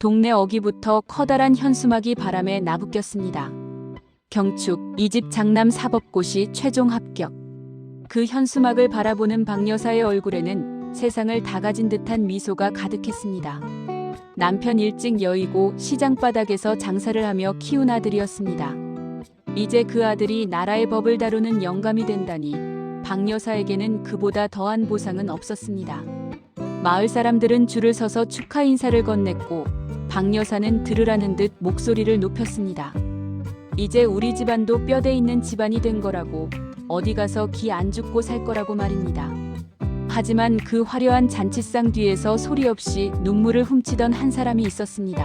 동네 어귀부터 커다란 현수막이 바람에 나부꼈습니다. 경축, 이집 장남 사법고시 최종 합격. 그 현수막을 바라보는 박 여사의 얼굴에는 세상을 다 가진 듯한 미소가 가득했습니다. 남편 일찍 여의고 시장 바닥에서 장사를 하며 키운 아들이었습니다. 이제 그 아들이 나라의 법을 다루는 영감이 된다니 박 여사에게는 그보다 더한 보상은 없었습니다. 마을 사람들은 줄을 서서 축하 인사를 건넸고 박 여사는 들으라는 듯 목소리를 높였습니다. 이제 우리 집안도 뼈대 있는 집안이 된 거라고, 어디 가서 기 안 죽고 살 거라고 말입니다. 하지만 그 화려한 잔치상 뒤에서 소리 없이 눈물을 훔치던 한 사람이 있었습니다.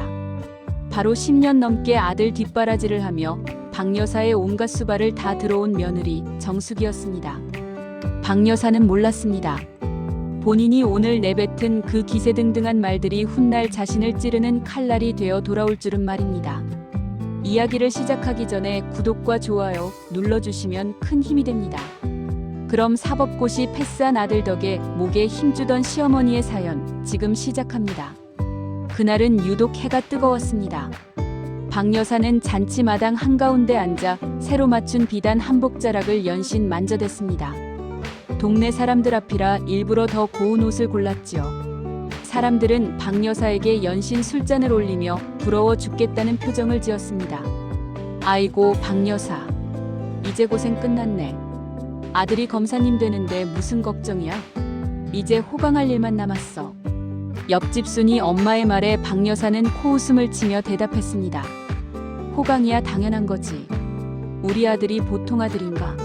바로 10년 넘게 아들 뒷바라지를 하며 박 여사의 온갖 수발을 다 들어온 며느리 정숙이었습니다. 박 여사는 몰랐습니다. 본인이 오늘 내뱉은 그 기세등등한 말들이 훗날 자신을 찌르는 칼날이 되어 돌아올 줄은 말입니다. 이야기를 시작하기 전에 구독과 좋아요 눌러주시면 큰 힘이 됩니다. 그럼 사법고시 패스한 아들 덕에 목에 힘주던 시어머니의 사연 지금 시작합니다. 그날은 유독 해가 뜨거웠습니다. 박 여사는 잔치마당 한가운데 앉아 새로 맞춘 비단 한복 자락을 연신 만져댔습니다. 동네 사람들 앞이라 일부러 더 고운 옷을 골랐지요. 사람들은 박 여사에게 연신 술잔을 올리며 부러워 죽겠다는 표정을 지었습니다. 아이고 박 여사, 이제 고생 끝났네. 아들이 검사님 되는데 무슨 걱정이야? 이제 호강할 일만 남았어. 옆집 순이 엄마의 말에 박 여사는 코웃음을 치며 대답했습니다. 호강이야 당연한 거지. 우리 아들이 보통 아들인가?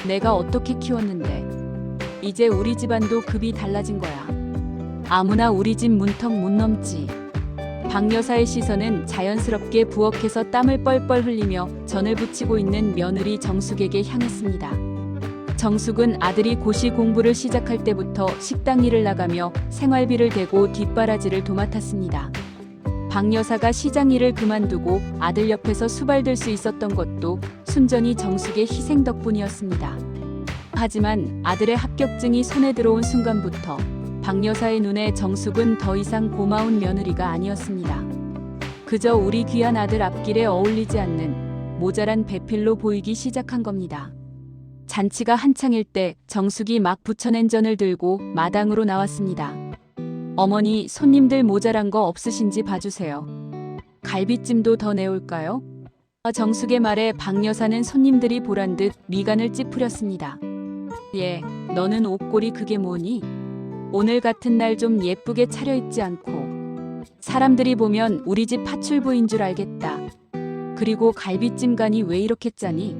내가 어떻게 키웠는데. 이제 우리 집안도 급이 달라진 거야. 아무나 우리 집 문턱 못 넘지. 박 여사의 시선은 자연스럽게 부엌에서 땀을 뻘뻘 흘리며 전을 부치고 있는 며느리 정숙에게 향했습니다. 정숙은 아들이 고시 공부를 시작할 때부터 식당 일을 나가며 생활비를 대고 뒷바라지를 도맡았습니다. 박 여사가 시장 일을 그만두고 아들 옆에서 수발들 수 있었던 것도 순전히 정숙의 희생 덕분이었습니다. 하지만 아들의 합격증이 손에 들어온 순간부터 박 여사의 눈에 정숙은 더 이상 고마운 며느리가 아니었습니다. 그저 우리 귀한 아들 앞길에 어울리지 않는 모자란 배필로 보이기 시작한 겁니다. 잔치가 한창일 때 정숙이 막 부쳐낸 전을 들고 마당으로 나왔습니다. 어머니, 손님들 모자란 거 없으신지 봐주세요. 갈비찜도 더 내올까요? 정숙의 말에 박 여사는 손님들이 보란 듯 미간을 찌푸렸습니다. 예, 너는 옷걸이 그게 뭐니? 오늘 같은 날 좀 예쁘게 차려입지 않고. 사람들이 보면 우리 집 파출부인 줄 알겠다. 그리고 갈비찜 간이 왜 이렇게 짜니?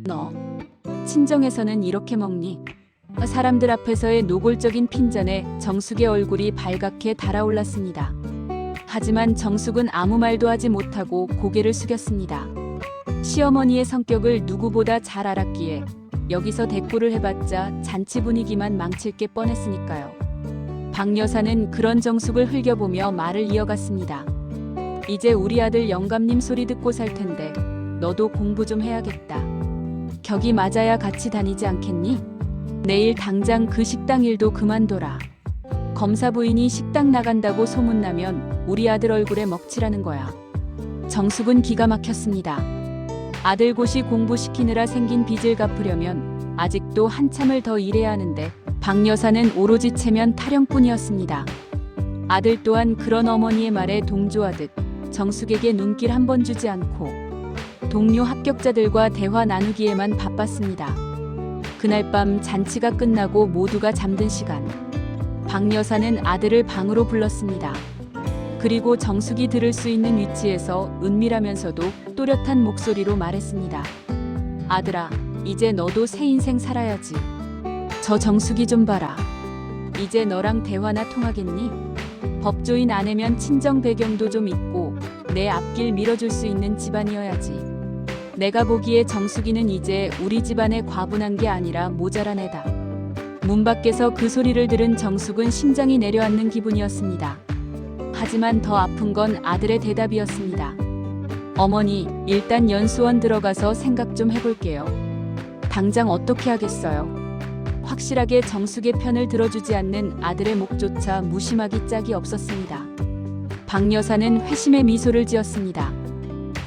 너 친정에서는 이렇게 먹니? 사람들 앞에서의 노골적인 핀잔에 정숙의 얼굴이 발갛게 달아올랐습니다. 하지만 정숙은 아무 말도 하지 못하고 고개를 숙였습니다. 시어머니의 성격을 누구보다 잘 알았기에 여기서 대꾸를 해봤자 잔치 분위기만 망칠 게 뻔했으니까요. 박 여사는 그런 정숙을 흘겨보며 말을 이어갔습니다. 이제 우리 아들 영감님 소리 듣고 살 텐데 너도 공부 좀 해야겠다. 격이 맞아야 같이 다니지 않겠니? 내일 당장 그 식당 일도 그만둬라. 검사 부인이 식당 나간다고 소문나면 우리 아들 얼굴에 먹칠하는 거야. 정숙은 기가 막혔습니다. 아들 고시 공부시키느라 생긴 빚을 갚으려면 아직도 한참을 더 일해야 하는데 박 여사는 오로지 체면 타령뿐이었습니다. 아들 또한 그런 어머니의 말에 동조하듯 정숙에게 눈길 한 번 주지 않고 동료 합격자들과 대화 나누기에만 바빴습니다. 그날 밤 잔치가 끝나고 모두가 잠든 시간, 박 여사는 아들을 방으로 불렀습니다. 그리고 정숙이 들을 수 있는 위치에서 은밀하면서도 또렷한 목소리로 말했습니다. 아들아, 이제 너도 새 인생 살아야지. 저 정숙이 좀 봐라. 이제 너랑 대화나 통하겠니? 법조인 아내면 친정 배경도 좀 있고 내 앞길 밀어줄 수 있는 집안이어야지. 내가 보기에 정숙이는 이제 우리 집안에 과분한 게 아니라 모자란 애다. 문 밖에서 그 소리를 들은 정숙은 심장이 내려앉는 기분이었습니다. 하지만 더 아픈 건 아들의 대답이었습니다. 어머니, 일단 연수원 들어가서 생각 좀 해볼게요. 당장 어떻게 하겠어요? 확실하게 정숙의 편을 들어주지 않는 아들의 목조차 무심하기 짝이 없었습니다. 박 여사는 회심의 미소를 지었습니다.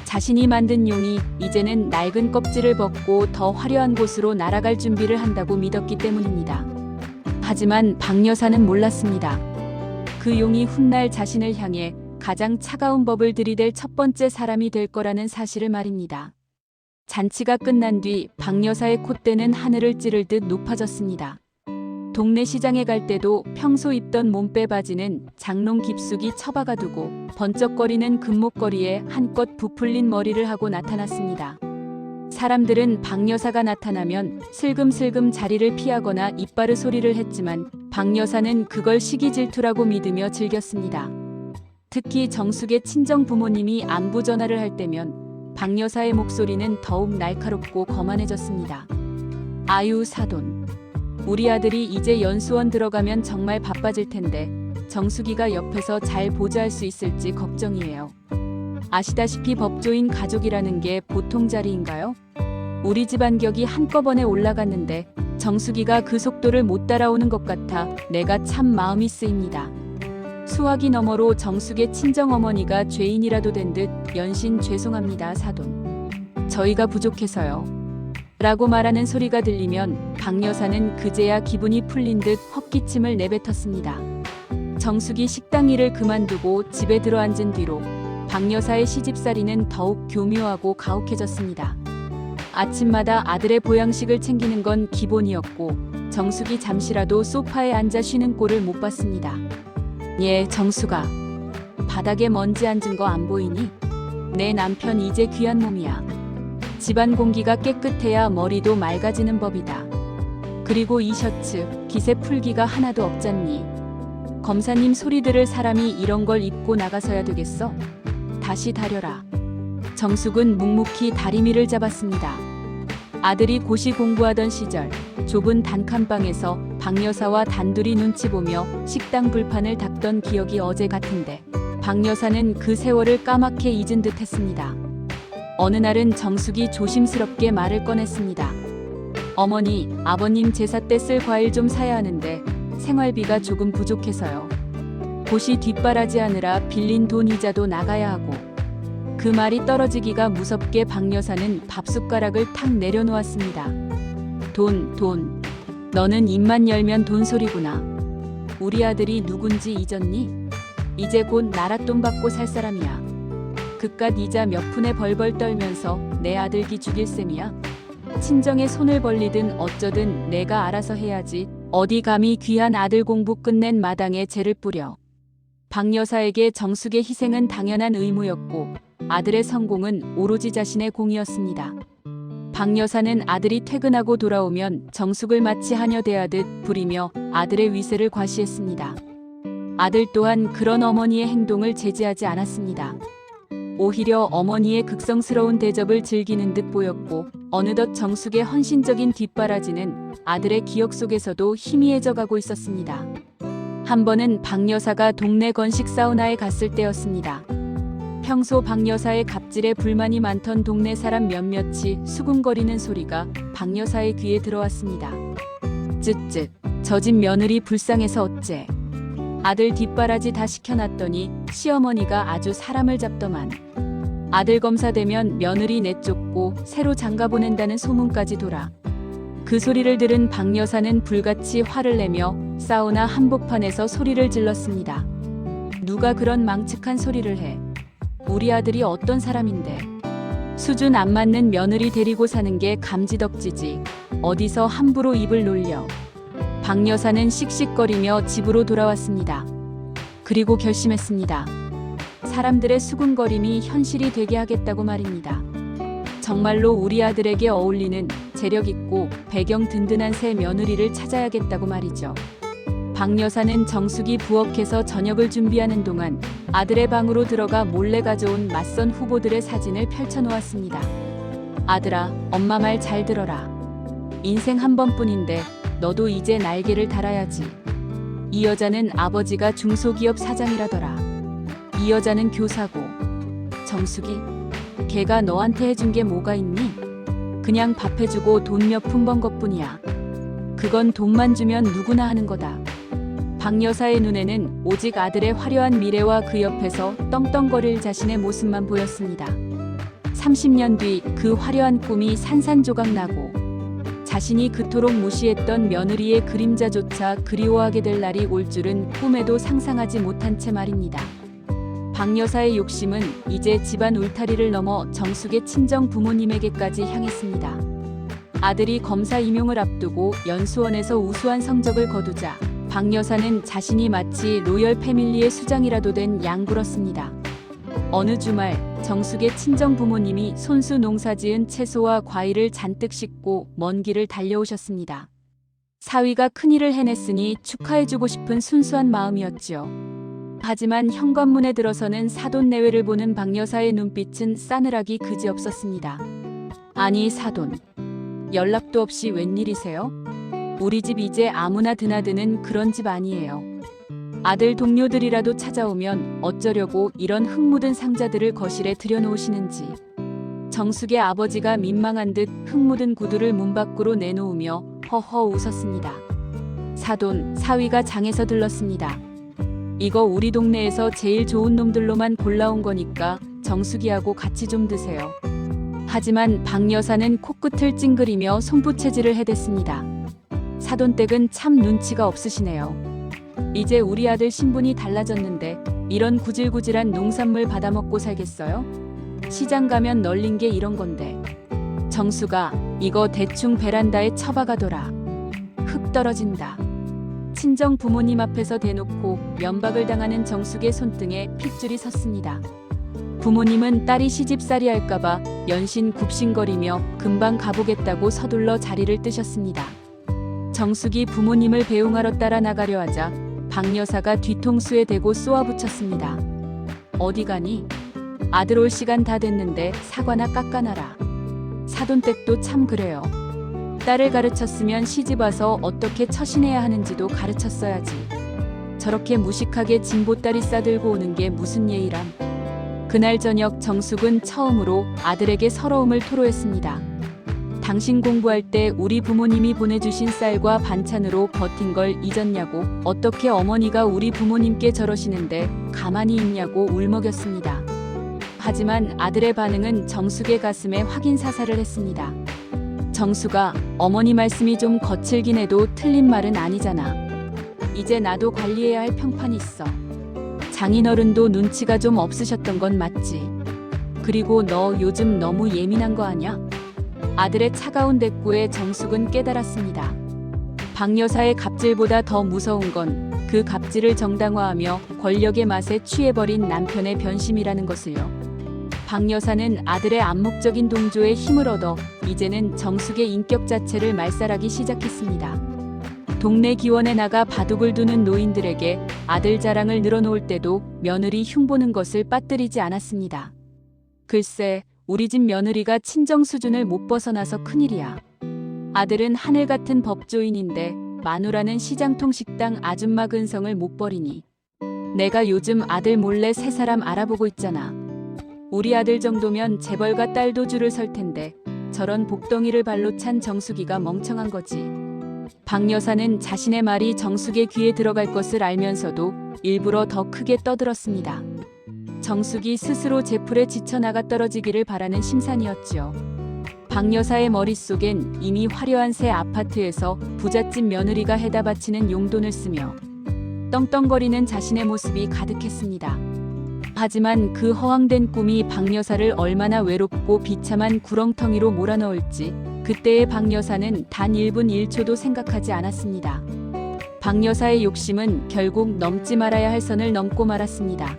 자신이 만든 용이 이제는 낡은 껍질을 벗고 더 화려한 곳으로 날아갈 준비를 한다고 믿었기 때문입니다. 하지만 박 여사는 몰랐습니다. 그 용이 훗날 자신을 향해 가장 차가운 법을 들이댈 첫 번째 사람이 될 거라는 사실을 말입니다. 잔치가 끝난 뒤 박 여사의 콧대는 하늘을 찌를 듯 높아졌습니다. 동네 시장에 갈 때도 평소 입던 몸빼 바지는 장롱 깊숙이 처박아 두고 번쩍거리는 금목걸이에 한껏 부풀린 머리를 하고 나타났습니다. 사람들은 박 여사가 나타나면 슬금슬금 자리를 피하거나 이빠르 소리를 했지만 박 여사는 그걸 시기 질투라고 믿으며 즐겼습니다. 특히 정숙의 친정 부모님이 안부 전화를 할 때면 박 여사의 목소리는 더욱 날카롭고 거만해졌습니다. 아유 사돈. 우리 아들이 이제 연수원 들어가면 정말 바빠질 텐데 정숙이가 옆에서 잘 보좌할 수 있을지 걱정이에요. 아시다시피 법조인 가족이라는 게 보통 자리인가요? 우리 집안 격이 한꺼번에 올라갔는데 정숙이가 그 속도를 못 따라오는 것 같아 내가 참 마음이 쓰입니다. 수화기 너머로 정숙의 친정어머니가 죄인이라도 된 듯 연신 죄송합니다 사돈. 저희가 부족해서요. 라고 말하는 소리가 들리면 박 여사는 그제야 기분이 풀린 듯 헛기침을 내뱉었습니다. 정숙이 식당 일을 그만두고 집에 들어앉은 뒤로 박 여사의 시집살이는 더욱 교묘하고 가혹해졌습니다. 아침마다 아들의 보양식을 챙기는 건 기본이었고 정숙이 잠시라도 소파에 앉아 쉬는 꼴을 못 봤습니다. 예, 정숙아. 바닥에 먼지 앉은 거 안 보이니? 내 남편 이제 귀한 몸이야. 집안 공기가 깨끗해야 머리도 맑아지는 법이다. 그리고 이 셔츠, 기세 풀기가 하나도 없잖니. 검사님 소리 들을 사람이 이런 걸 입고 나가서야 되겠어? 다시 다려라. 정숙은 묵묵히 다리미를 잡았습니다. 아들이 고시 공부하던 시절 좁은 단칸방에서 박 여사와 단둘이 눈치 보며 식당 불판을 닦던 기억이 어제 같은데 박 여사는 그 세월을 까맣게 잊은 듯 했습니다. 어느 날은 정숙이 조심스럽게 말을 꺼냈습니다. 어머니, 아버님 제사 때 쓸 과일 좀 사야 하는데 생활비가 조금 부족해서요. 고시 뒷바라지 하느라 빌린 돈 이자도 나가야 하고. 그 말이 떨어지기가 무섭게 박 여사는 밥숟가락을 탁 내려놓았습니다. 돈. 너는 입만 열면 돈 소리구나. 우리 아들이 누군지 잊었니? 이제 곧 나랏돈 받고 살 사람이야. 그깟 이자 몇 푼에 벌벌 떨면서 내 아들기 죽일 셈이야. 친정에 손을 벌리든 어쩌든 내가 알아서 해야지. 어디 감히 귀한 아들 공부 끝낸 마당에 재를 뿌려. 박 여사에게 정숙의 희생은 당연한 의무였고 아들의 성공은 오로지 자신의 공이었습니다. 박 여사는 아들이 퇴근하고 돌아오면 정숙을 마치 하녀 대하듯 부리며 아들의 위세를 과시했습니다. 아들 또한 그런 어머니의 행동을 제지하지 않았습니다. 오히려 어머니의 극성스러운 대접을 즐기는 듯 보였고 어느덧 정숙의 헌신적인 뒷바라지는 아들의 기억 속에서도 희미해져 가고 있었습니다. 한 번은 박 여사가 동네 건식 사우나에 갔을 때였습니다. 평소 박 여사의 갑질에 불만이 많던 동네 사람 몇몇이 수군거리는 소리가 박 여사의 귀에 들어왔습니다. 쯧쯧, 저 집 며느리 불쌍해서 어째. 아들 뒷바라지 다 시켜놨더니 시어머니가 아주 사람을 잡더만. 아들 검사 되면 며느리 내쫓고 새로 장가 보낸다는 소문까지 돌아. 그 소리를 들은 박 여사는 불같이 화를 내며 사우나 한복판에서 소리를 질렀습니다. 누가 그런 망측한 소리를 해. 우리 아들이 어떤 사람인데. 수준 안 맞는 며느리 데리고 사는 게 감지덕지지. 어디서 함부로 입을 놀려. 박 여사는 씩씩거리며 집으로 돌아왔습니다. 그리고 결심했습니다. 사람들의 수군거림이 현실이 되게 하겠다고 말입니다. 정말로 우리 아들에게 어울리는 재력 있고 배경 든든한 새 며느리를 찾아야겠다고 말이죠. 박 여사는 정숙이 부엌에서 저녁을 준비하는 동안 아들의 방으로 들어가 몰래 가져온 맞선 후보들의 사진을 펼쳐놓았습니다. 아들아, 엄마 말 잘 들어라. 인생 한 번뿐인데 너도 이제 날개를 달아야지. 이 여자는 아버지가 중소기업 사장이라더라. 이 여자는 교사고. 정숙이? 걔가 너한테 해준 게 뭐가 있니? 그냥 밥 해주고 돈 몇 푼 번 것뿐이야. 그건 돈만 주면 누구나 하는 거다. 박 여사의 눈에는 오직 아들의 화려한 미래와 그 옆에서 떵떵거릴 자신의 모습만 보였습니다. 30년 뒤 그 화려한 꿈이 산산조각 나고 자신이 그토록 무시했던 며느리의 그림자조차 그리워하게 될 날이 올 줄은 꿈에도 상상하지 못한 채 말입니다. 박 여사의 욕심은 이제 집안 울타리를 넘어 정숙의 친정 부모님에게까지 향했습니다. 아들이 검사 임용을 앞두고 연수원에서 우수한 성적을 거두자 박 여사는 자신이 마치 로열 패밀리의 수장이라도 된 양굴었습니다. 어느 주말 정숙의 친정 부모님이 손수 농사지은 채소와 과일을 잔뜩 싣고 먼 길을 달려오셨습니다. 사위가 큰일을 해냈으니 축하해주고 싶은 순수한 마음이었지요. 하지만 현관문에 들어서는 사돈 내외를 보는 박 여사의 눈빛은 싸늘하기 그지없었습니다. 아니 사돈, 연락도 없이 웬일이세요? 우리 집 이제 아무나 드나드는 그런 집 아니에요. 아들 동료들이라도 찾아오면 어쩌려고 이런 흙 묻은 상자들을 거실에 들여놓으시는지. 정숙의 아버지가 민망한 듯 흙 묻은 구두를 문 밖으로 내놓으며 허허 웃었습니다. 사돈, 사위가 장에서 들렀습니다. 이거 우리 동네에서 제일 좋은 놈들로만 골라온 거니까 정숙이하고 같이 좀 드세요. 하지만 박 여사는 코끝을 찡그리며 손부채질을 해댔습니다. 사돈댁은 참 눈치가 없으시네요. 이제 우리 아들 신분이 달라졌는데 이런 구질구질한 농산물 받아먹고 살겠어요? 시장 가면 널린 게 이런 건데. 정수가 이거 대충 베란다에 처박아둬라. 흙 떨어진다. 친정 부모님 앞에서 대놓고 면박을 당하는 정숙의 손등에 핏줄이 섰습니다. 부모님은 딸이 시집살이 할까봐 연신 굽신거리며 금방 가보겠다고 서둘러 자리를 뜨셨습니다. 정숙이 부모님을 배웅하러 따라 나가려 하자 박 여사가 뒤통수에 대고 쏘아붙였습니다. 어디 가니? 아들 올 시간 다 됐는데 사과나 깎아놔라. 사돈댁도 참 그래요. 딸을 가르쳤으면 시집와서 어떻게 처신해야 하는지도 가르쳤어야지. 저렇게 무식하게 진보딸이 싸들고 오는 게 무슨 예의람. 그날 저녁 정숙은 처음으로 아들에게 서러움을 토로했습니다. 당신 공부할 때 우리 부모님이 보내주신 쌀과 반찬으로 버틴 걸 잊었냐고, 어떻게 어머니가 우리 부모님께 저러시는데 가만히 있냐고 울먹였습니다. 하지만 아들의 반응은 정숙의 가슴에 확인 사살을 했습니다. 정숙아, 어머니 말씀이 좀 거칠긴 해도 틀린 말은 아니잖아. 이제 나도 관리해야 할 평판이 있어. 장인어른도 눈치가 좀 없으셨던 건 맞지. 그리고 너 요즘 너무 예민한 거 아냐? 아들의 차가운 대꾸에 정숙은 깨달았습니다. 박 여사의 갑질보다 더 무서운 건 그 갑질을 정당화하며 권력의 맛에 취해버린 남편의 변심이라는 것을요. 박 여사는 아들의 암묵적인 동조에 힘을 얻어 이제는 정숙의 인격 자체를 말살하기 시작했습니다. 동네 기원에 나가 바둑을 두는 노인들에게 아들 자랑을 늘어놓을 때도 며느리 흉보는 것을 빠뜨리지 않았습니다. 글쎄, 우리 집 며느리가 친정 수준을 못 벗어나서 큰일이야. 아들은 하늘 같은 법조인인데 마누라는 시장통 식당 아줌마 근성을 못 버리니. 내가 요즘 아들 몰래 새 사람 알아보고 있잖아. 우리 아들 정도면 재벌가 딸도 줄을 설 텐데 저런 복덩이를 발로 찬 정숙이가 멍청한 거지. 박 여사는 자신의 말이 정숙의 귀에 들어갈 것을 알면서도 일부러 더 크게 떠들었습니다. 정숙이 스스로 제풀에 지쳐나가 떨어지기를 바라는 심산이었지요. 박 여사의 머릿속엔 이미 화려한 새 아파트에서 부잣집 며느리가 해다 바치는 용돈을 쓰며 떵떵거리는 자신의 모습이 가득했습니다. 하지만 그 허황된 꿈이 박 여사를 얼마나 외롭고 비참한 구렁텅이로 몰아넣을지 그때의 박 여사는 단 1분 1초도 생각하지 않았습니다. 박 여사의 욕심은 결국 넘지 말아야 할 선을 넘고 말았습니다.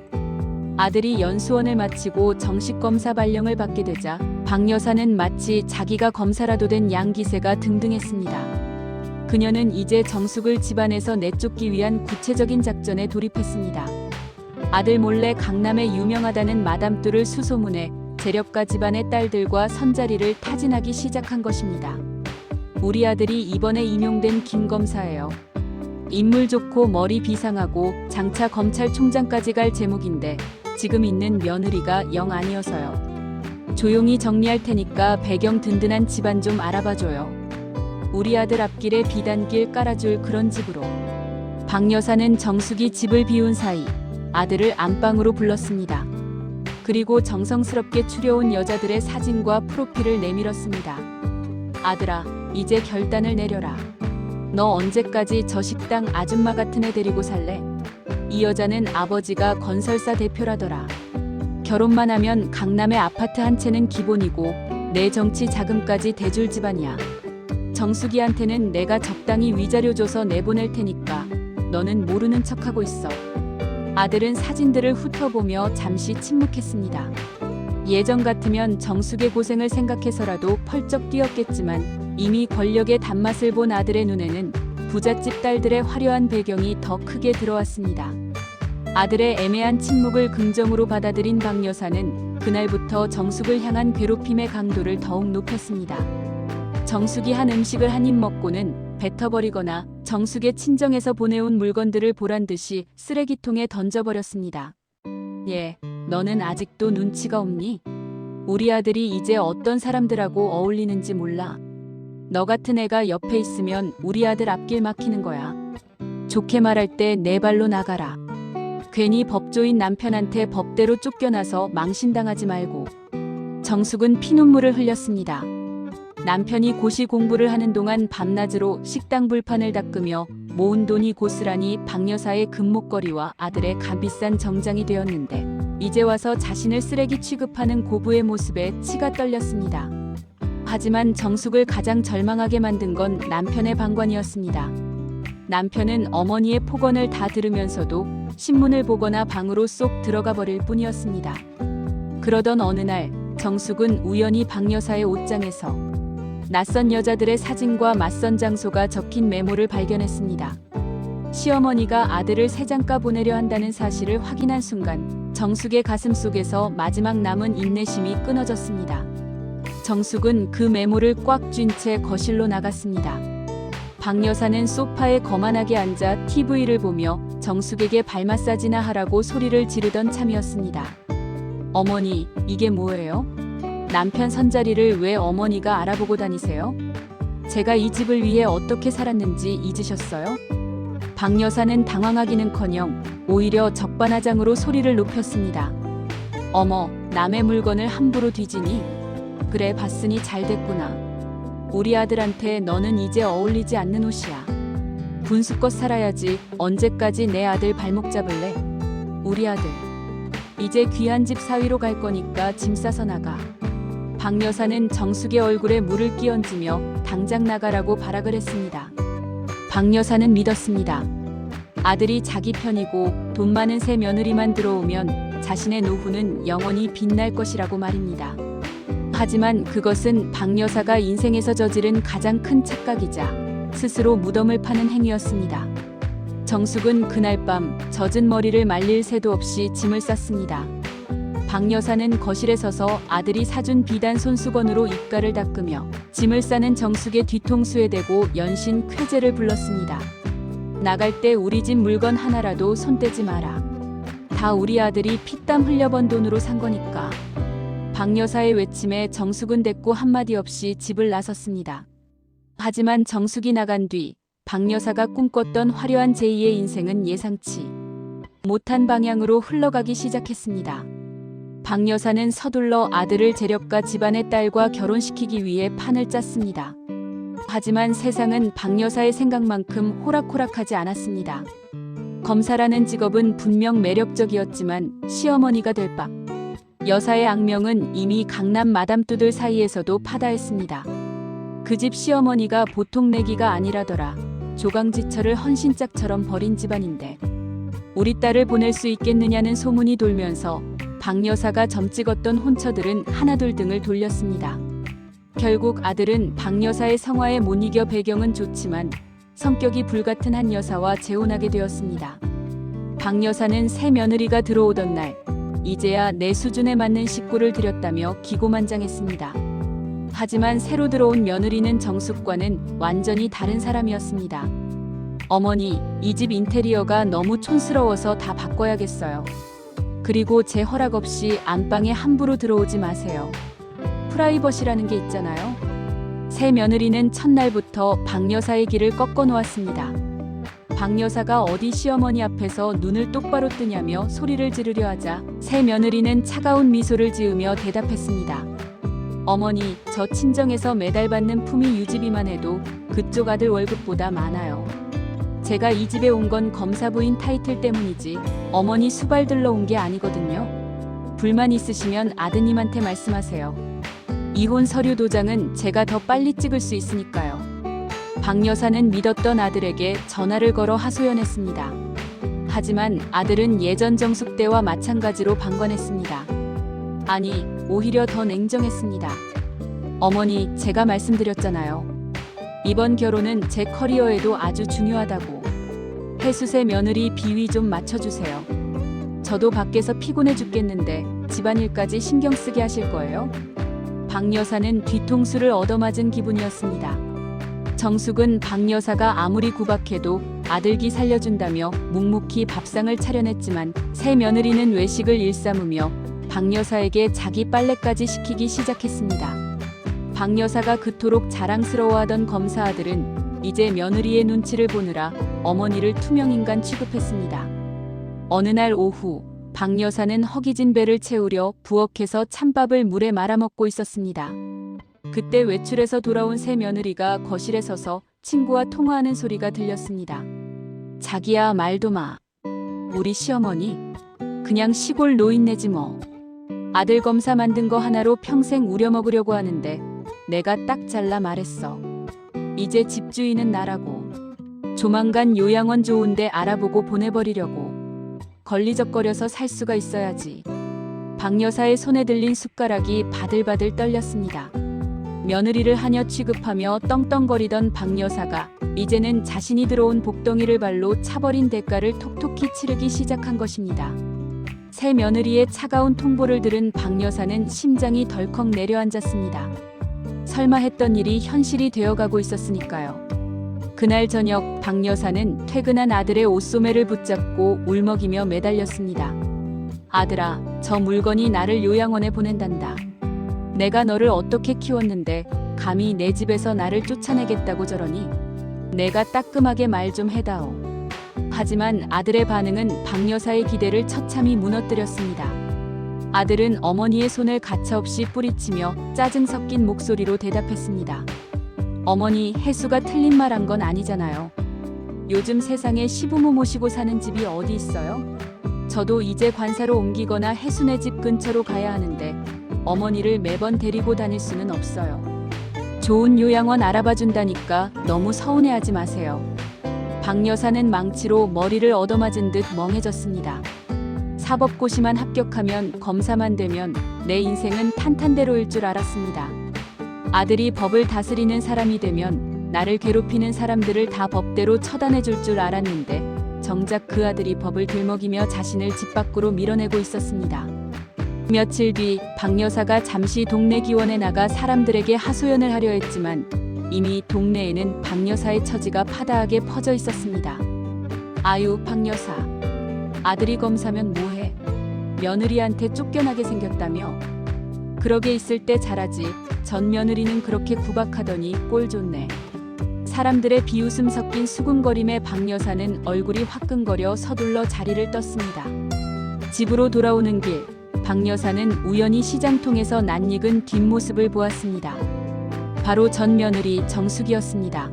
아들이 연수원을 마치고 정식 검사 발령을 받게 되자 박 여사는 마치 자기가 검사라도 된 양기세가 등등했습니다. 그녀는 이제 정숙을 집안에서 내쫓기 위한 구체적인 작전에 돌입했습니다. 아들 몰래 강남에 유명하다는 마담뚜를 수소문해 재력가 집안의 딸들과 선자리를 타진하기 시작한 것입니다. 우리 아들이 이번에 임용된 김 검사예요. 인물 좋고 머리 비상하고 장차 검찰총장까지 갈 제목인데 지금 있는 며느리가 영 아니어서요. 조용히 정리할 테니까 배경 든든한 집안 좀 알아봐줘요. 우리 아들 앞길에 비단길 깔아줄 그런 집으로. 박 여사는 정숙이 집을 비운 사이 아들을 안방으로 불렀습니다. 그리고 정성스럽게 추려온 여자들의 사진과 프로필을 내밀었습니다. 아들아, 이제 결단을 내려라. 너 언제까지 저 식당 아줌마 같은 애 데리고 살래? 이 여자는 아버지가 건설사 대표라더라. 결혼만 하면 강남의 아파트 한 채는 기본이고 내 정치 자금까지 대줄 집안이야. 정숙이한테는 내가 적당히 위자료 줘서 내보낼 테니까 너는 모르는 척하고 있어. 아들은 사진들을 훑어보며 잠시 침묵했습니다. 예전 같으면 정숙의 고생을 생각해서라도 펄쩍 뛰었겠지만 이미 권력의 단맛을 본 아들의 눈에는 부잣집 딸들의 화려한 배경이 더 크게 들어왔습니다. 아들의 애매한 침묵을 긍정으로 받아들인 박 여사는 그날부터 정숙을 향한 괴롭힘의 강도를 더욱 높였습니다. 정숙이 한 음식을 한 입 먹고는 뱉어버리거나 정숙의 친정에서 보내온 물건들을 보란듯이 쓰레기통에 던져버렸습니다. 예, 너는 아직도 눈치가 없니? 우리 아들이 이제 어떤 사람들하고 어울리는지 몰라. 너 같은 애가 옆에 있으면 우리 아들 앞길 막히는 거야. 좋게 말할 때 내 발로 나가라. 괜히 법조인 남편한테 법대로 쫓겨나서 망신당하지 말고. 정숙은 피눈물을 흘렸습니다. 남편이 고시 공부를 하는 동안 밤낮으로 식당 불판을 닦으며 모은 돈이 고스란히 박 여사의 금목걸이와 아들의 값비싼 정장이 되었는데 이제 와서 자신을 쓰레기 취급하는 고부의 모습에 치가 떨렸습니다. 하지만 정숙을 가장 절망하게 만든 건 남편의 방관이었습니다. 남편은 어머니의 폭언을 다 들으면서도 신문을 보거나 방으로 쏙 들어가 버릴 뿐이었습니다. 그러던 어느 날 정숙은 우연히 박 여사의 옷장에서 낯선 여자들의 사진과 맞선 장소가 적힌 메모를 발견했습니다. 시어머니가 아들을 새장가 보내려 한다는 사실을 확인한 순간 정숙의 가슴 속에서 마지막 남은 인내심이 끊어졌습니다. 정숙은 그 메모를 꽉 쥔 채 거실로 나갔습니다. 박 여사는 소파에 거만하게 앉아 TV를 보며 정숙에게 발 마사지나 하라고 소리를 지르던 참이었습니다. 어머니, 이게 뭐예요? 남편 선자리를 왜 어머니가 알아보고 다니세요? 제가 이 집을 위해 어떻게 살았는지 잊으셨어요? 박 여사는 당황하기는커녕 오히려 적반하장으로 소리를 높였습니다. 어머, 남의 물건을 함부로 뒤지니? 그래, 봤으니 잘 됐구나. 우리 아들한테 너는 이제 어울리지 않는 옷이야. 분수껏 살아야지. 언제까지 내 아들 발목 잡을래? 우리 아들. 이제 귀한 집 사위로 갈 거니까 짐 싸서 나가. 박 여사는 정숙의 얼굴에 물을 끼얹으며 당장 나가라고 발악을 했습니다. 박 여사는 믿었습니다. 아들이 자기 편이고 돈 많은 새 며느리만 들어오면 자신의 노후는 영원히 빛날 것이라고 말입니다. 하지만 그것은 박 여사가 인생에서 저지른 가장 큰 착각이자 스스로 무덤을 파는 행위였습니다. 정숙은 그날 밤 젖은 머리를 말릴 새도 없이 짐을 쌌습니다. 박 여사는 거실에 서서 아들이 사준 비단 손수건으로 입가를 닦으며 짐을 싸는 정숙의 뒤통수에 대고 연신 쾌재를 불렀습니다. 나갈 때 우리 집 물건 하나라도 손대지 마라. 다 우리 아들이 피땀 흘려번 돈으로 산 거니까. 박 여사의 외침에 정숙은 대꾸 한마디 없이 집을 나섰습니다. 하지만 정숙이 나간 뒤 박 여사가 꿈꿨던 화려한 제2의 인생은 예상치 못한 방향으로 흘러가기 시작했습니다. 박 여사는 서둘러 아들을 재력가 집안의 딸과 결혼시키기 위해 판을 짰습니다. 하지만 세상은 박 여사의 생각만큼 호락호락하지 않았습니다. 검사라는 직업은 분명 매력적이었지만 시어머니가 될 박 여사의 악명은 이미 강남 마담뚜들 사이에서도 파다했습니다. 그 집 시어머니가 보통 내기가 아니라더라. 조강지처를 헌신짝처럼 버린 집안인데 우리 딸을 보낼 수 있겠느냐는 소문이 돌면서 박 여사가 점 찍었던 혼처들은 하나둘 등을 돌렸습니다. 결국 아들은 박 여사의 성화에 못 이겨 배경은 좋지만 성격이 불같은 한 여사와 재혼하게 되었습니다. 박 여사는 새 며느리가 들어오던 날 이제야 내 수준에 맞는 식구를 들였다며 기고만장했습니다. 하지만 새로 들어온 며느리는 정숙과는 완전히 다른 사람이었습니다. 어머니, 이 집 인테리어가 너무 촌스러워서 다 바꿔야겠어요. 그리고 제 허락 없이 안방에 함부로 들어오지 마세요. 프라이버시라는 게 있잖아요. 새 며느리는 첫날부터 박 여사의 길을 꺾어 놓았습니다. 박 여사가 어디 시어머니 앞에서 눈을 똑바로 뜨냐며 소리를 지르려 하자 새 며느리는 차가운 미소를 지으며 대답했습니다. 어머니, 저 친정에서 매달 받는 품위 유지비만 해도 그쪽 아들 월급보다 많아요. 제가 이 집에 온 건 검사부인 타이틀 때문이지 어머니 수발 들러 온 게 아니거든요. 불만 있으시면 아드님한테 말씀하세요. 이혼 서류 도장은 제가 더 빨리 찍을 수 있으니까요. 박 여사는 믿었던 아들에게 전화를 걸어 하소연했습니다. 하지만 아들은 예전 정숙 때와 마찬가지로 방관했습니다. 아니, 오히려 더 냉정했습니다. 어머니, 제가 말씀드렸잖아요. 이번 결혼은 제 커리어에도 아주 중요하다고. 해수세 며느리 비위 좀 맞춰주세요. 저도 밖에서 피곤해 죽겠는데 집안일까지 신경 쓰게 하실 거예요? 박 여사는 뒤통수를 얻어맞은 기분이었습니다. 정숙은 박 여사가 아무리 구박해도 아들기 살려준다며 묵묵히 밥상을 차려냈지만 새 며느리는 외식을 일삼으며 박 여사에게 자기 빨래까지 시키기 시작했습니다. 박 여사가 그토록 자랑스러워하던 검사 아들은 이제 며느리의 눈치를 보느라 어머니를 투명인간 취급했습니다. 어느 날 오후 박 여사는 허기진 배를 채우려 부엌에서 찬밥을 물에 말아먹고 있었습니다. 그때 외출해서 돌아온 새 며느리가 거실에 서서 친구와 통화하는 소리가 들렸습니다. 자기야, 말도 마. 우리 시어머니 그냥 시골 노인네지 뭐. 아들 검사 만든 거 하나로 평생 우려먹으려고 하는데 내가 딱 잘라 말했어. 이제 집주인은 나라고. 조만간 요양원 좋은데 알아보고 보내버리려고. 걸리적거려서 살 수가 있어야지. 박 여사의 손에 들린 숟가락이 바들바들 떨렸습니다. 며느리를 하녀 취급하며 떵떵거리던 박 여사가 이제는 자신이 들어온 복덩이를 발로 차버린 대가를 톡톡히 치르기 시작한 것입니다. 새 며느리의 차가운 통보를 들은 박 여사는 심장이 덜컥 내려앉았습니다. 설마 했던 일이 현실이 되어가고 있었으니까요. 그날 저녁 박 여사는 퇴근한 아들의 옷소매를 붙잡고 울먹이며 매달렸습니다. 아들아, 저 물건이 나를 요양원에 보낸단다. 내가 너를 어떻게 키웠는데 감히 내 집에서 나를 쫓아내겠다고 저러니? 내가 따끔하게 말 좀 해다오. 하지만 아들의 반응은 박 여사의 기대를 처참히 무너뜨렸습니다. 아들은 어머니의 손을 가차없이 뿌리치며 짜증 섞인 목소리로 대답했습니다. 어머니, 해수가 틀린 말 한 건 아니잖아요. 요즘 세상에 시부모 모시고 사는 집이 어디 있어요? 저도 이제 관사로 옮기거나 해수네 집 근처로 가야 하는데 어머니를 매번 데리고 다닐 수는 없어요. 좋은 요양원 알아봐 준다니까 너무 서운해하지 마세요. 박 여사는 망치로 머리를 얻어맞은 듯 멍해졌습니다. 사법고시만 합격하면 검사만 되면 내 인생은 탄탄대로일 줄 알았습니다. 아들이 법을 다스리는 사람이 되면 나를 괴롭히는 사람들을 다 법대로 처단해줄 줄 알았는데 정작 그 아들이 법을 들먹이며 자신을 집 밖으로 밀어내고 있었습니다. 며칠 뒤 박 여사가 잠시 동네 기원에 나가 사람들에게 하소연을 하려 했지만 이미 동네에는 박 여사의 처지가 파다하게 퍼져 있었습니다. 아유, 박 여사. 아들이 검사면 뭐해? 며느리한테 쫓겨나게 생겼다며? 그러게 있을 때 잘하지. 전 며느리는 그렇게 구박하더니 꼴 좋네. 사람들의 비웃음 섞인 수군거림에 박 여사는 얼굴이 화끈거려 서둘러 자리를 떴습니다. 집으로 돌아오는 길, 박 여사는 우연히 시장통에서 낯익은 뒷모습을 보았습니다. 바로 전 며느리 정숙이었습니다.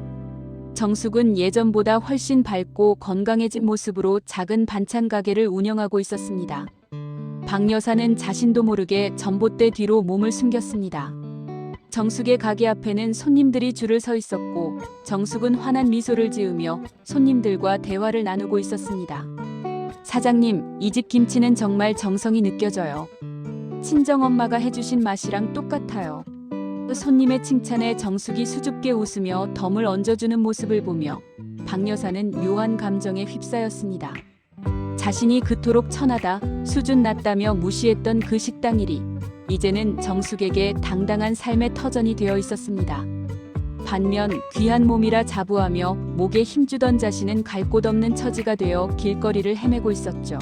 정숙은 예전보다 훨씬 밝고 건강해진 모습으로 작은 반찬 가게를 운영하고 있었습니다. 박 여사는 자신도 모르게 전봇대 뒤로 몸을 숨겼습니다. 정숙의 가게 앞에는 손님들이 줄을 서 있었고 정숙은 환한 미소를 지으며 손님들과 대화를 나누고 있었습니다. 사장님, 이 집 김치는 정말 정성이 느껴져요. 친정엄마가 해주신 맛이랑 똑같아요. 손님의 칭찬에 정숙이 수줍게 웃으며 덤을 얹어주는 모습을 보며 박 여사는 묘한 감정에 휩싸였습니다. 자신이 그토록 천하다, 수준 낮다며 무시했던 그 식당 일이 이제는 정숙에게 당당한 삶의 터전이 되어 있었습니다. 반면 귀한 몸이라 자부하며 목에 힘주던 자신은 갈 곳 없는 처지가 되어 길거리를 헤매고 있었죠.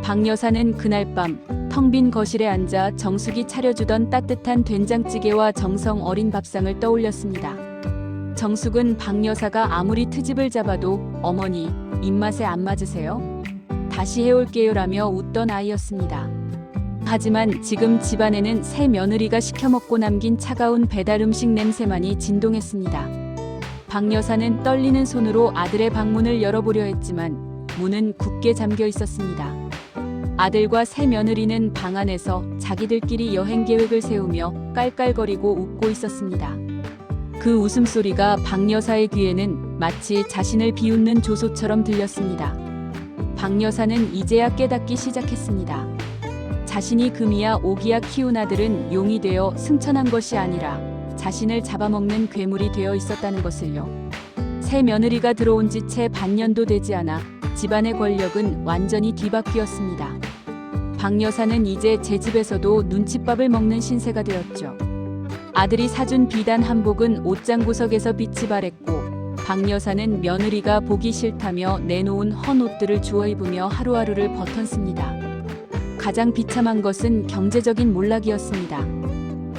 박 여사는 그날 밤 텅 빈 거실에 앉아 정숙이 차려주던 따뜻한 된장찌개와 정성 어린 밥상을 떠올렸습니다. 정숙은 박 여사가 아무리 트집을 잡아도 어머니 입맛에 안 맞으세요? 다시 해올게요라며 웃던 아이였습니다. 하지만 지금 집안에는 새 며느리가 시켜먹고 남긴 차가운 배달 음식 냄새만이 진동했습니다. 박 여사는 떨리는 손으로 아들의 방문을 열어보려 했지만 문은 굳게 잠겨 있었습니다. 아들과 새 며느리는 방 안에서 자기들끼리 여행 계획을 세우며 깔깔거리고 웃고 있었습니다. 그 웃음소리가 박 여사의 귀에는 마치 자신을 비웃는 조소처럼 들렸습니다. 박 여사는 이제야 깨닫기 시작했습니다. 자신이 금이야 오기야 키운 아들은 용이 되어 승천한 것이 아니라 자신을 잡아먹는 괴물이 되어 있었다는 것을요. 새 며느리가 들어온 지 채 반년도 되지 않아 집안의 권력은 완전히 뒤바뀌었습니다. 박 여사는 이제 제 집에서도 눈칫밥을 먹는 신세가 되었죠. 아들이 사준 비단 한복은 옷장 구석에서 빛이 발했고 박 여사는 며느리가 보기 싫다며 내놓은 헌 옷들을 주워 입으며 하루하루를 버텼습니다. 가장 비참한 것은 경제적인 몰락이었습니다.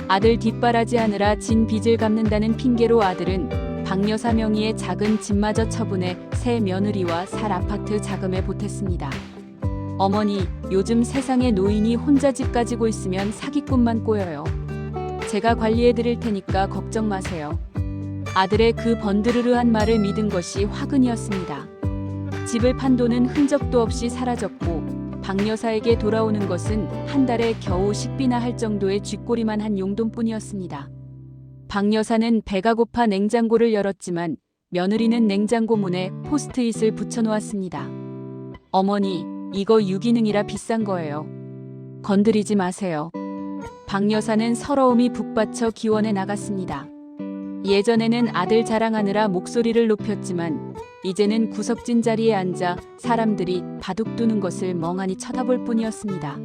아들 뒷바라지하느라 진 빚을 갚는다는 핑계로 아들은 박 여사 명의의 작은 집마저 처분해 새 며느리와 살 아파트 자금에 보탰습니다. 어머니, 요즘 세상에 노인이 혼자 집 가지고 있으면 사기꾼만 꼬여요. 제가 관리해 드릴 테니까 걱정 마세요. 아들의 그 번드르르한 말을 믿은 것이 화근이었습니다. 집을 판 돈은 흔적도 없이 사라졌고 박 여사에게 돌아오는 것은 한 달에 겨우 식비나 할 정도의 쥐꼬리만 한 용돈뿐이었습니다. 박 여사는 배가 고파 냉장고를 열었지만 며느리는 냉장고 문에 포스트잇을 붙여놓았습니다. 어머니, 이거 유기능이라 비싼 거예요. 건드리지 마세요. 박 여사는 서러움이 북받쳐 기원해 나갔습니다. 예전에는 아들 자랑하느라 목소리를 높였지만 이제는 구석진 자리에 앉아 사람들이 바둑 두는 것을 멍하니 쳐다볼 뿐이었습니다.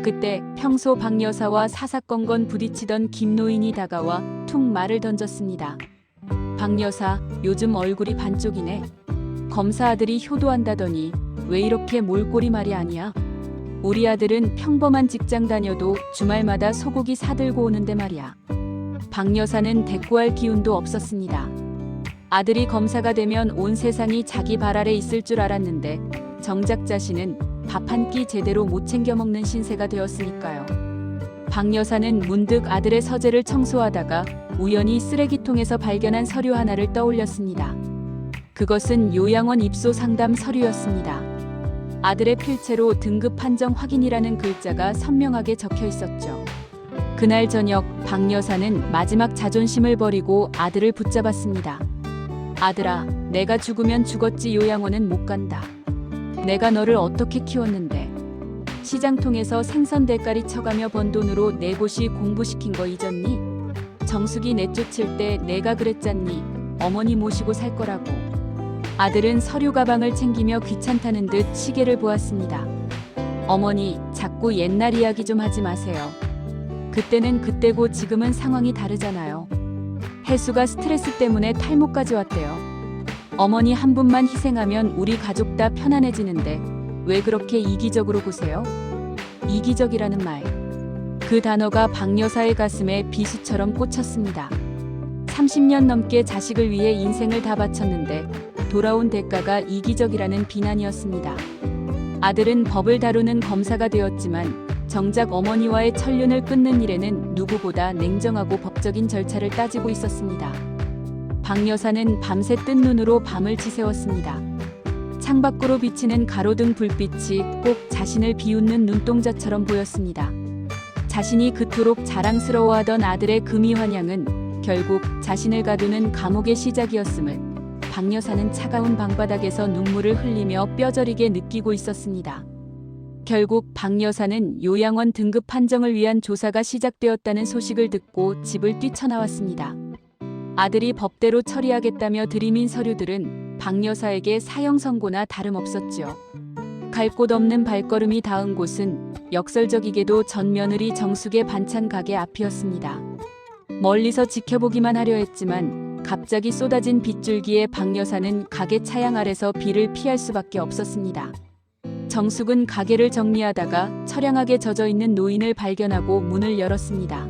그때 평소 박 여사와 사사건건 부딪히던 김노인이 다가와 툭 말을 던졌습니다. 박 여사, 요즘 얼굴이 반쪽이네. 검사 아들이 효도한다더니 왜 이렇게 몰골이 말이 아니야? 우리 아들은 평범한 직장 다녀도 주말마다 소고기 사들고 오는데 말이야. 박 여사는 대꾸할 기운도 없었습니다. 아들이 검사가 되면 온 세상이 자기 발 아래 있을 줄 알았는데 정작 자신은 밥 한 끼 제대로 못 챙겨 먹는 신세가 되었으니까요. 박 여사는 문득 아들의 서재를 청소하다가 우연히 쓰레기통에서 발견한 서류 하나를 떠올렸습니다. 그것은 요양원 입소 상담 서류였습니다. 아들의 필체로 등급 판정 확인이라는 글자가 선명하게 적혀 있었죠. 그날 저녁 박 여사는 마지막 자존심을 버리고 아들을 붙잡았습니다. 아들아, 내가 죽으면 죽었지 요양원은 못 간다. 내가 너를 어떻게 키웠는데. 시장통에서 생선 대가리 쳐가며 번 돈으로 내 고시 공부시킨 거 잊었니? 정숙이 내쫓을 때 내가 그랬잖니. 어머니 모시고 살 거라고. 아들은 서류 가방을 챙기며 귀찮다는 듯 시계를 보았습니다. 어머니, 자꾸 옛날 이야기 좀 하지 마세요. 그때는 그때고 지금은 상황이 다르잖아요. 혜수가 스트레스 때문에 탈모까지 왔대요. 어머니 한 분만 희생하면 우리 가족 다 편안해지는데 왜 그렇게 이기적으로 보세요? 이기적이라는 말. 그 단어가 박 여사의 가슴에 비수처럼 꽂혔습니다. 30년 넘게 자식을 위해 인생을 다 바쳤는데 돌아온 대가가 이기적이라는 비난이었습니다. 아들은 법을 다루는 검사가 되었지만 정작 어머니와의 천륜을 끊는 일에는 누구보다 냉정하고 법적인 절차를 따지고 있었습니다. 박 여사는 밤새 뜬 눈으로 밤을 지새웠습니다. 창밖으로 비치는 가로등 불빛이 꼭 자신을 비웃는 눈동자처럼 보였습니다. 자신이 그토록 자랑스러워하던 아들의 금이 환영은 결국 자신을 가두는 감옥의 시작이었음을 박 여사는 차가운 방바닥에서 눈물을 흘리며 뼈저리게 느끼고 있었습니다. 결국 박 여사는 요양원 등급 판정을 위한 조사가 시작되었다는 소식을 듣고 집을 뛰쳐나왔습니다. 아들이 법대로 처리하겠다며 들이민 서류들은 박 여사에게 사형 선고나 다름없었죠. 갈 곳 없는 발걸음이 닿은 곳은 역설적이게도 전 며느리 정숙의 반찬 가게 앞이었습니다. 멀리서 지켜보기만 하려 했지만 갑자기 쏟아진 빗줄기에 박 여사는 가게 차양 아래서 비를 피할 수밖에 없었습니다. 정숙은 가게를 정리하다가 처량하게 젖어 있는 노인을 발견하고 문을 열었습니다.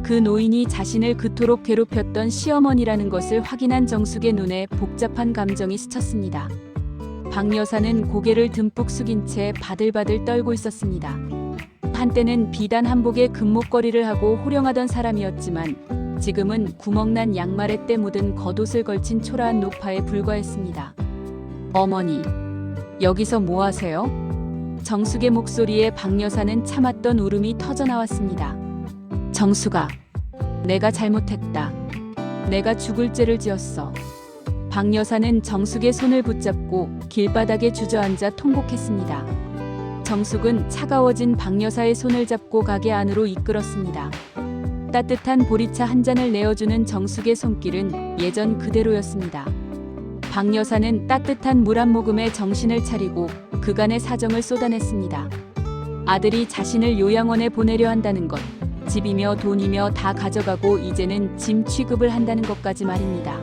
그 노인이 자신을 그토록 괴롭혔던 시어머니라는 것을 확인한 정숙의 눈에 복잡한 감정이 스쳤습니다. 박 여사는 고개를 듬뿍 숙인 채 바들바들 떨고 있었습니다. 한때는 비단 한복에 금목걸이를 하고 호령하던 사람이었지만 지금은 구멍난 양말에 때 묻은 겉옷을 걸친 초라한 노파에 불과했습니다. 어머니, 여기서 뭐 하세요? 정숙의 목소리에 박 여사는 참았던 울음이 터져나왔습니다. 정숙아, 내가 잘못했다. 내가 죽을 죄를 지었어. 박 여사는 정숙의 손을 붙잡고 길바닥에 주저앉아 통곡했습니다. 정숙은 차가워진 박 여사의 손을 잡고 가게 안으로 이끌었습니다. 따뜻한 보리차 한 잔을 내어주는 정숙의 손길은 예전 그대로였습니다. 박 여사는 따뜻한 물 한 모금에 정신을 차리고 그간의 사정을 쏟아냈습니다. 아들이 자신을 요양원에 보내려 한다는 것, 집이며 돈이며 다 가져가고 이제는 짐 취급을 한다는 것까지 말입니다.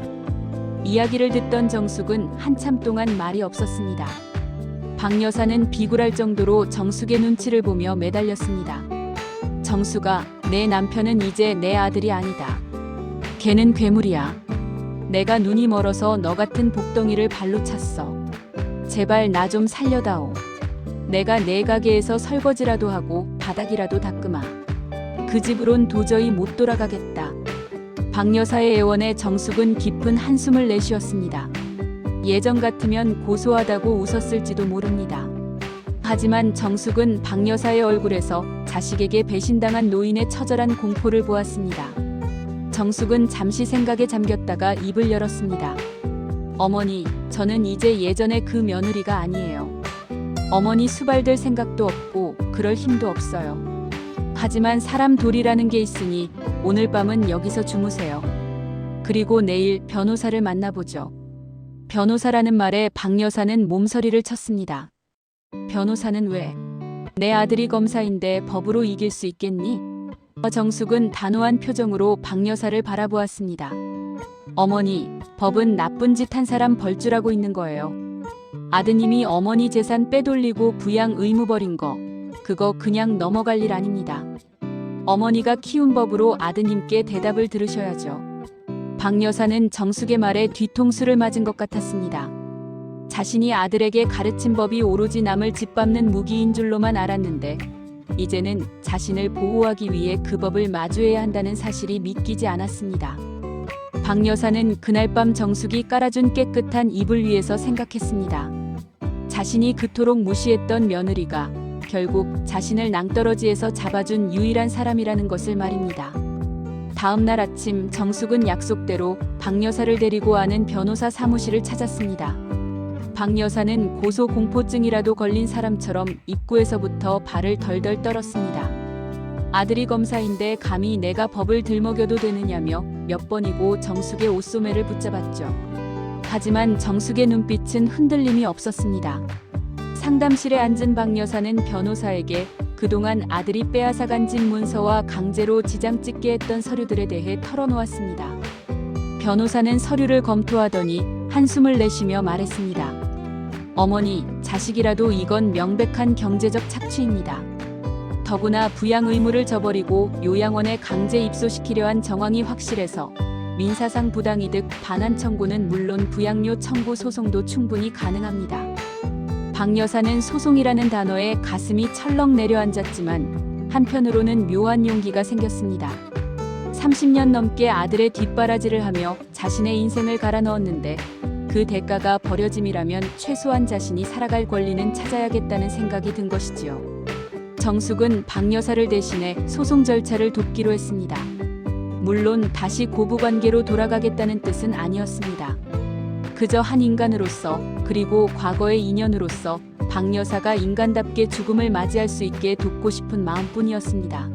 이야기를 듣던 정숙은 한참 동안 말이 없었습니다. 박 여사는 비굴할 정도로 정숙의 눈치를 보며 매달렸습니다. 정숙아, 내 남편은 이제 내 아들이 아니다. 걔는 괴물이야. 내가 눈이 멀어서 너 같은 복덩이를 발로 찼어. 제발 나 좀 살려다오. 내가 내 가게에서 설거지라도 하고 바닥이라도 닦으마. 그 집으론 도저히 못 돌아가겠다. 박 여사의 애원에 정숙은 깊은 한숨을 내쉬었습니다. 예전 같으면 고소하다고 웃었을지도 모릅니다. 하지만 정숙은 박 여사의 얼굴에서 자식에게 배신당한 노인의 처절한 공포를 보았습니다. 정숙은 잠시 생각에 잠겼다가 입을 열었습니다. 어머니, 저는 이제 예전의 그 며느리가 아니에요. 어머니 수발될 생각도 없고 그럴 힘도 없어요. 하지만 사람 도리라는 게 있으니 오늘 밤은 여기서 주무세요. 그리고 내일 변호사를 만나보죠. 변호사라는 말에 박 여사는 몸서리를 쳤습니다. 변호사는 왜? 내 아들이 검사인데 법으로 이길 수 있겠니? 정숙은 단호한 표정으로 박 여사를 바라보았습니다. 어머니, 법은 나쁜 짓 한 사람 벌주라고 있는 거예요. 아드님이 어머니 재산 빼돌리고 부양 의무 벌인 거, 그거 그냥 넘어갈 일 아닙니다. 어머니가 키운 법으로 아드님께 대답을 들으셔야죠. 박 여사는 정숙의 말에 뒤통수를 맞은 것 같았습니다. 자신이 아들에게 가르친 법이 오로지 남을 짓밟는 무기인 줄로만 알았는데 이제는 자신을 보호하기 위해 그 법을 마주해야 한다는 사실이 믿기지 않았습니다. 박 여사는 그날 밤 정숙이 깔아준 깨끗한 이불 위에서 생각했습니다. 자신이 그토록 무시했던 며느리가 결국 자신을 낭떠러지에서 잡아준 유일한 사람이라는 것을 말입니다. 다음 날 아침 정숙은 약속대로 박 여사를 데리고 아는 변호사 사무실을 찾았습니다. 박 여사는 고소공포증이라도 걸린 사람처럼 입구에서부터 발을 덜덜 떨었습니다. 아들이 검사인데 감히 내가 법을 들먹여도 되느냐며 몇 번이고 정숙의 옷소매를 붙잡았죠. 하지만 정숙의 눈빛은 흔들림이 없었습니다. 상담실에 앉은 박 여사는 변호사에게 그동안 아들이 빼앗아간 집 문서와 강제로 지장 찍게 했던 서류들에 대해 털어놓았습니다. 변호사는 서류를 검토하더니 한숨을 내쉬며 말했습니다. 어머니, 자식이라도 이건 명백한 경제적 착취입니다. 더구나 부양 의무를 저버리고 요양원에 강제 입소시키려 한 정황이 확실해서 민사상 부당이득 반환 청구는 물론 부양료 청구 소송도 충분히 가능합니다. 박 여사는 소송이라는 단어에 가슴이 철렁 내려앉았지만 한편으로는 묘한 용기가 생겼습니다. 30년 넘게 아들의 뒷바라지를 하며 자신의 인생을 갈아 넣었는데 그 대가가 버려짐이라면 최소한 자신이 살아갈 권리는 찾아야겠다는 생각이 든 것이지요. 정숙은 박 여사를 대신해 소송 절차를 돕기로 했습니다. 물론 다시 고부관계로 돌아가겠다는 뜻은 아니었습니다. 그저 한 인간으로서 그리고 과거의 인연으로서 박 여사가 인간답게 죽음을 맞이할 수 있게 돕고 싶은 마음뿐이었습니다.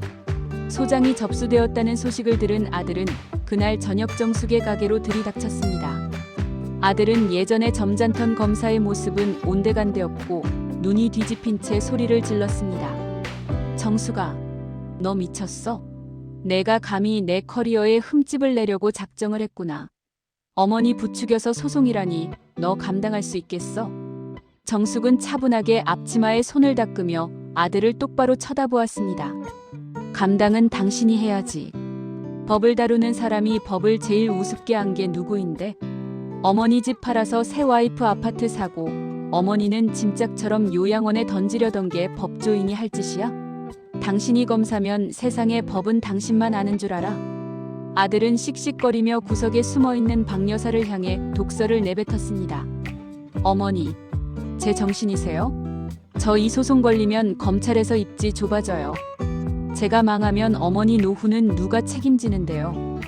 소장이 접수되었다는 소식을 들은 아들은 그날 저녁 정숙의 가게로 들이닥쳤습니다. 아들은 예전의 점잖던 검사의 모습은 온데간데없고 눈이 뒤집힌 채 소리를 질렀습니다. 정숙아, 너 미쳤어? 내가 감히 내 커리어에 흠집을 내려고 작정을 했구나. 어머니 부추겨서 소송이라니 너 감당할 수 있겠어? 정숙은 차분하게 앞치마에 손을 닦으며 아들을 똑바로 쳐다보았습니다. 감당은 당신이 해야지. 법을 다루는 사람이 법을 제일 우습게 한 게 누구인데? 어머니 집 팔아서 새 와이프 아파트 사고 어머니는 짐짝처럼 요양원에 던지려던 게 법조인이 할 짓이야? 당신이 검사면 세상의 법은 당신만 아는 줄 알아? 아들은 씩씩거리며 구석에 숨어있는 박 여사를 향해 독설을 내뱉었습니다. 어머니, 제 정신이세요? 저 이 소송 걸리면 검찰에서 입지 좁아져요. 제가 망하면 어머니 노후는 누가 책임지는데요.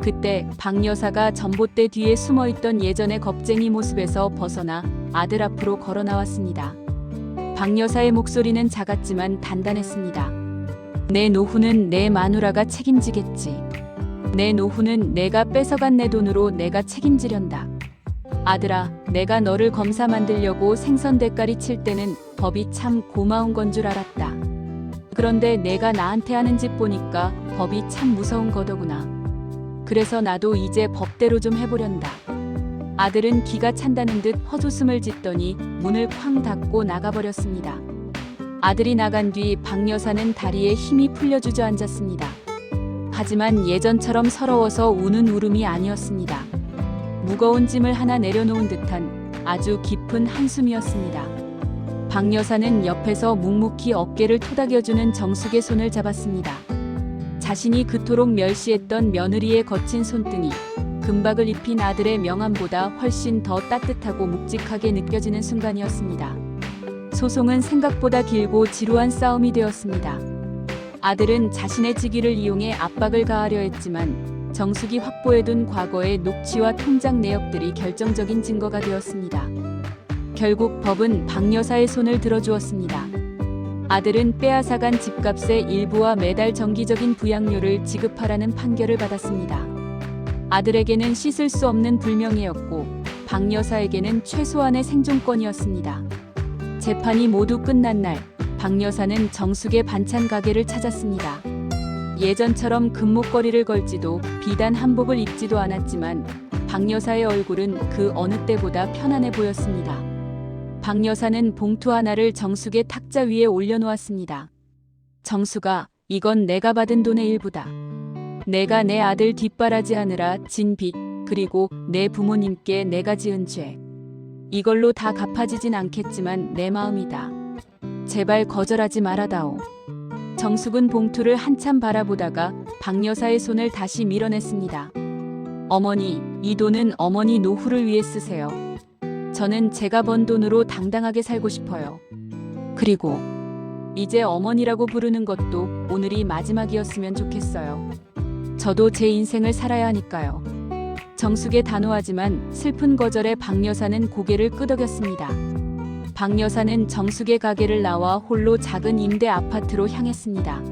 그때 박 여사가 전봇대 뒤에 숨어있던 예전의 겁쟁이 모습에서 벗어나 아들 앞으로 걸어 나왔습니다. 박 여사의 목소리는 작았지만 단단했습니다. 내 노후는 내 마누라가 책임지겠지. 내 노후는 내가 뺏어간 내 돈으로 내가 책임지련다. 아들아, 내가 너를 검사 만들려고 생선 대가리 칠 때는 법이 참 고마운 건 줄 알았다. 그런데 내가 나한테 하는 짓 보니까 법이 참 무서운 거더구나. 그래서 나도 이제 법대로 좀 해보련다. 아들은 기가 찬다는 듯 헛웃음을 짓더니 문을 쾅 닫고 나가버렸습니다. 아들이 나간 뒤 박 여사는 다리에 힘이 풀려 주저앉았습니다. 하지만 예전처럼 서러워서 우는 울음이 아니었습니다. 무거운 짐을 하나 내려놓은 듯한 아주 깊은 한숨이었습니다. 박 여사는 옆에서 묵묵히 어깨를 토닥여주는 정숙의 손을 잡았습니다. 자신이 그토록 멸시했던 며느리의 거친 손등이 금박을 입힌 아들의 명암보다 훨씬 더 따뜻하고 묵직하게 느껴지는 순간이었습니다. 소송은 생각보다 길고 지루한 싸움이 되었습니다. 아들은 자신의 직위를 이용해 압박을 가하려 했지만 정숙이 확보해둔 과거의 녹취와 통장 내역들이 결정적인 증거가 되었습니다. 결국 법은 박 여사의 손을 들어주었습니다. 아들은 빼앗아간 집값의 일부와 매달 정기적인 부양료를 지급하라는 판결을 받았습니다. 아들에게는 씻을 수 없는 불명예였고 박 여사에게는 최소한의 생존권이었습니다. 재판이 모두 끝난 날, 박 여사는 정숙의 반찬 가게를 찾았습니다. 예전처럼 금목걸이를 걸지도 비단 한복을 입지도 않았지만 박 여사의 얼굴은 그 어느 때보다 편안해 보였습니다. 박 여사는 봉투 하나를 정숙의 탁자 위에 올려놓았습니다. 정숙아, 이건 내가 받은 돈의 일부다. 내가 내 아들 뒷바라지하느라 진 빚, 그리고 내 부모님께 내가 지은 죄. 이걸로 다 갚아지진 않겠지만 내 마음이다. 제발 거절하지 말아다오. 정숙은 봉투를 한참 바라보다가 박 여사의 손을 다시 밀어냈습니다. 어머니, 이 돈은 어머니 노후를 위해 쓰세요. 저는 제가 번 돈으로 당당하게 살고 싶어요. 그리고 이제 어머니라고 부르는 것도 오늘이 마지막이었으면 좋겠어요. 저도 제 인생을 살아야 하니까요. 정숙의 단호하지만 슬픈 거절에 박 여사는 고개를 끄덕였습니다. 박 여사는 정숙의 가게를 나와 홀로 작은 임대 아파트로 향했습니다.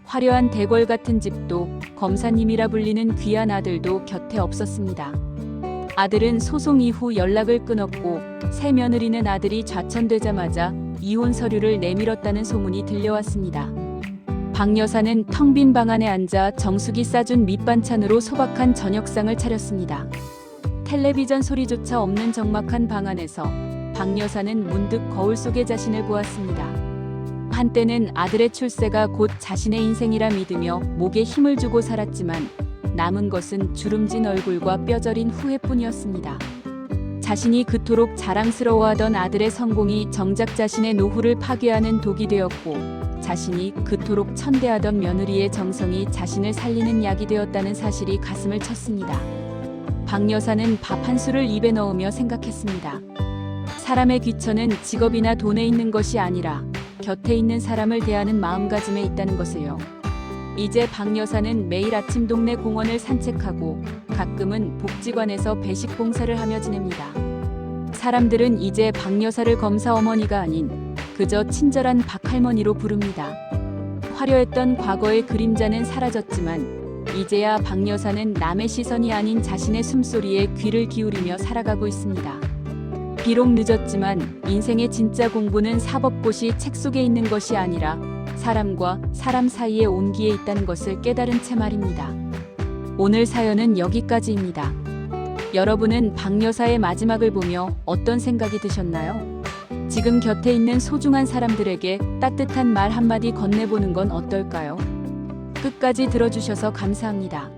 화려한 대궐 같은 집도 검사님이라 불리는 귀한 아들도 곁에 없었습니다. 아들은 소송 이후 연락을 끊었고 새 며느리는 아들이 좌천되자마자 이혼 서류를 내밀었다는 소문이 들려왔습니다. 박 여사는 텅 빈 방 안에 앉아 정숙이 싸준 밑반찬으로 소박한 저녁상을 차렸습니다. 텔레비전 소리조차 없는 적막한 방 안에서 박 여사는 문득 거울 속의 자신을 보았습니다. 한때는 아들의 출세가 곧 자신의 인생이라 믿으며 목에 힘을 주고 살았지만 남은 것은 주름진 얼굴과 뼈저린 후회뿐이었습니다. 자신이 그토록 자랑스러워하던 아들의 성공이 정작 자신의 노후를 파괴하는 독이 되었고 자신이 그토록 천대하던 며느리의 정성이 자신을 살리는 약이 되었다는 사실이 가슴을 쳤습니다. 박 여사는 밥 한 술을 입에 넣으며 생각했습니다. 사람의 귀천은 직업이나 돈에 있는 것이 아니라 곁에 있는 사람을 대하는 마음가짐에 있다는 것을요. 이제 박 여사는 매일 아침 동네 공원을 산책하고 가끔은 복지관에서 배식 봉사를 하며 지냅니다. 사람들은 이제 박 여사를 검사 어머니가 아닌 그저 친절한 박 할머니로 부릅니다. 화려했던 과거의 그림자는 사라졌지만 이제야 박 여사는 남의 시선이 아닌 자신의 숨소리에 귀를 기울이며 살아가고 있습니다. 비록 늦었지만 인생의 진짜 공부는 사법고시 책 속에 있는 것이 아니라 사람과 사람 사이의 온기에 있다는 것을 깨달은 채 말입니다. 오늘 사연은 여기까지입니다. 여러분은 박 여사의 마지막을 보며 어떤 생각이 드셨나요? 지금 곁에 있는 소중한 사람들에게 따뜻한 말 한마디 건네보는 건 어떨까요? 끝까지 들어주셔서 감사합니다.